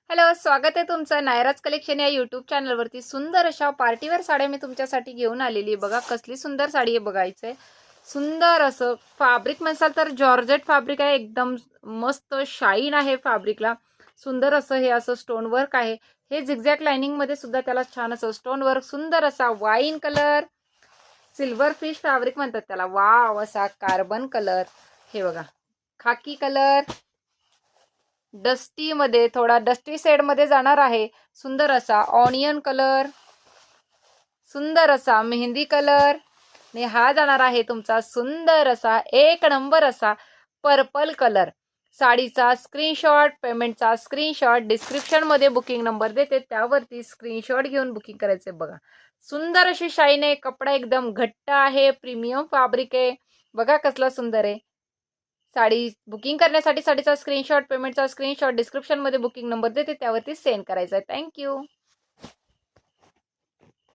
Hello, स्वागत आहे तुमचं नायराज कलेक्शन या यूट्यूब चॅनलवरती. सुंदर अशा पार्टीवेअर साड्या मी तुमच्यासाठी घेऊन आलेली आहे. बघा कसली सुंदर साडी आहे बघायचंय. सुंदर असं फॅब्रिक म्हणसाल तर जॉर्जेट फॅब्रिक आहे. एकदम मस्त शाईन आहे फॅब्रिकला. सुंदर असं हे असं स्टोन वर्क आहे. हे झिगझॅग लाइनिंग मध्ये सुद्धा त्याला छान असं स्टोन वर्क. सुंदर असा wine colour, silver fish fabric म्हणतात त्याला. वाव, असा कार्बन कलर. हे बघा, खाकी कलर, डस्टी मध्ये, थोडा डस्टी शेड मध्ये जाणार आहे. सुंदर असा ऑनियन कलर, सुंदर असा मेहंदी कलर, आणि हा जाणार आहे तुमचा सुंदर असा एक नंबर असा पर्पल कलर. साडीचा स्क्रीनशॉट, पेमेंटचा स्क्रीनशॉट, डिस्क्रिप्शन मध्ये बुकिंग नंबर देते त्यावरती स्क्रीनशॉट घेऊन बुकिंग करायचे. बघा सुंदर अशी शाईन आहे. कपडा एकदम घट्ट आहे, प्रीमियम फॅब्रिक आहे. बघा कसला सुंदर आहे. साडी बुकिंग करण्यासाठी साडीचा स्क्रीनशॉट, पेमेंटचा स्क्रीनशॉट, डिस्क्रिप्शन मध्ये बुकिंग नंबर देते त्यावरती सेंड करायचा आहे. थँक्यू.